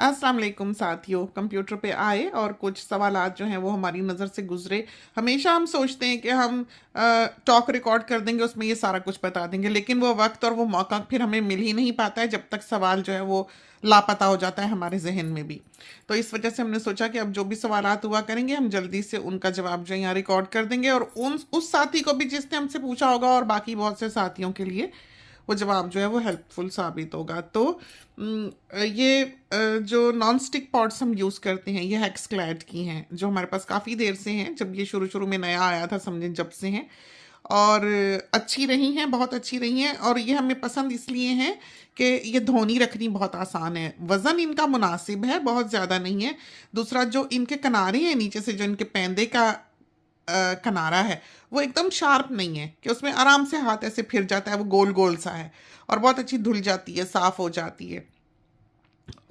अस्सलाम वालेकुम साथियों। कंप्यूटर पे आए और कुछ सवालात जो हैं वो हमारी नज़र से गुजरे। हमेशा हम सोचते हैं कि हम टॉक रिकॉर्ड कर देंगे, उसमें ये सारा कुछ बता देंगे, लेकिन वो वक्त और वो मौका फिर हमें मिल ही नहीं पाता है जब तक सवाल जो है वो लापता हो जाता है हमारे जहन में भी। तो इस वजह से हमने सोचा कि अब जो भी सवालात हुआ करेंगे हम जल्दी से उनका जवाब जो है यहाँ रिकॉर्ड कर देंगे, और उन उस साथी को भी जिसने हमसे पूछा होगा और बाकी बहुत से साथियों के लिए वो जवाब जो है वो हेल्पफुल साबित होगा। तो ये जो नॉन स्टिक पॉट्स हम यूज़ करते हैं ये हेक्सक्लैड की हैं, जो हमारे पास काफ़ी देर से हैं, जब ये शुरू शुरू में नया आया था समझे जब से हैं। और अच्छी रही हैं, बहुत अच्छी रही हैं, और ये हमें पसंद इसलिए हैं कि ये धोनी रखनी बहुत आसान है, वज़न इनका मुनासिब है, बहुत ज़्यादा नहीं है। दूसरा जो इनके किनारे हैं नीचे से, जो इनके पैंदे का किनारा है, वो एकदम शार्प नहीं है कि उसमें आराम से हाथ ऐसे फिर जाता है, वो गोल गोल सा है और बहुत अच्छी धुल जाती है, साफ़ हो जाती है।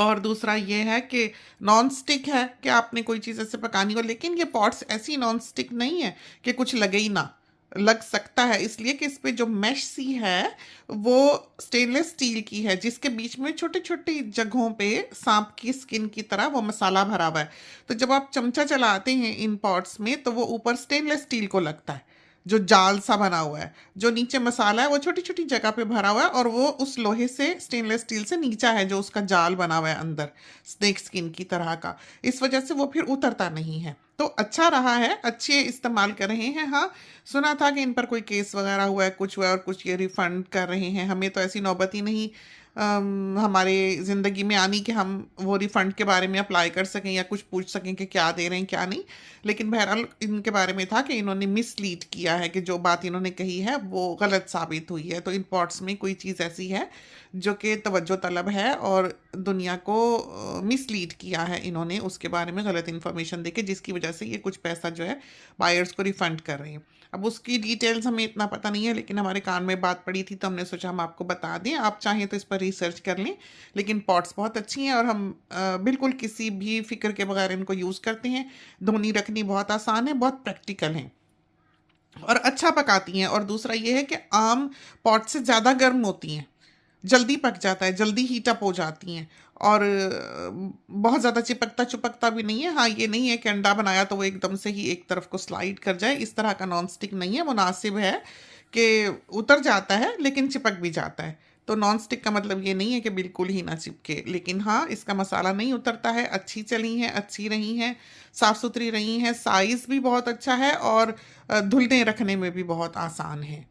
और दूसरा ये है कि नॉन स्टिक है कि आपने कोई चीज़ ऐसे पकानी हो, लेकिन ये पॉट्स ऐसी नॉन स्टिक नहीं है कि कुछ लगे ही ना। लग सकता है इसलिए कि इस पे जो मैश सी है वो स्टेनलेस स्टील की है, जिसके बीच में छोटी छोटी जगहों पे सांप की स्किन की तरह वो मसाला भरा हुआ है। तो जब आप चमचा चलाते हैं इन पॉट्स में तो वो ऊपर स्टेनलेस स्टील को लगता है, जो जाल सा बना हुआ है। जो नीचे मसाला है वो छोटी छोटी जगह पे भरा हुआ है, और वो उस लोहे से, स्टेनलेस स्टील से नीचा है, जो उसका जाल बना हुआ है अंदर, स्नेक स्किन की तरह का। इस वजह से वो फिर उतरता नहीं है। तो अच्छा रहा है, अच्छे इस्तेमाल कर रहे हैं। हाँ, सुना था कि इन पर कोई केस वगैरह हुआ है, कुछ हुआ है, और कुछ ये रिफंड कर रहे हैं। हमें तो ऐसी नौबत ही नहीं हमारे ज़िंदगी में आनी कि हम वो रिफ़ंड के बारे में अप्लाई कर सकें या कुछ पूछ सकें कि क्या दे रहे हैं क्या नहीं। लेकिन बहरहाल इनके बारे में था कि इन्होंने मिसलीड किया है, कि जो बात इन्होंने कही है वो गलत साबित हुई है। तो इन पॉट्स में कोई चीज़ ऐसी है जो कि तवज्जो तलब है, और दुनिया को मिसलीड किया है इन्होंने, उसके बारे में गलत इन्फॉर्मेशन देके, जिसकी वजह से ये कुछ पैसा जो है बायर्स को रिफ़ंड कर रहे हैं। अब उसकी डिटेल्स हमें इतना पता नहीं है, लेकिन हमारे कान में बात पड़ी थी तो हमने सोचा हम आपको बता दें। आप चाहें तो इस पर रिसर्च कर लें। लेकिन पॉट्स बहुत अच्छी हैं और हम बिल्कुल किसी भी फ़िक्र के बगैर इनको यूज़ करते हैं। धोनी रखनी बहुत आसान है, बहुत प्रैक्टिकल हैं और अच्छा पकाती हैं। और दूसरा ये है कि आम पॉट से ज़्यादा गर्म होती हैं, जल्दी पक जाता है, जल्दी हीट अप हो जाती हैं, और बहुत ज़्यादा चिपकता चुपकता भी नहीं है। हाँ, ये नहीं है कि अंडा बनाया तो वो एकदम से ही एक तरफ को स्लाइड कर जाए, इस तरह का नॉन स्टिक नहीं है। मुनासिब है कि उतर जाता है लेकिन चिपक भी जाता है। तो नॉन स्टिक का मतलब ये नहीं है कि बिल्कुल ही ना चिपके, लेकिन हाँ, इसका मसाला नहीं उतरता है। अच्छी चली हैं, अच्छी रही हैं, साफ़ सुथरी रही हैं, साइज़ भी बहुत अच्छा है, और धुलने रखने में भी बहुत आसान है।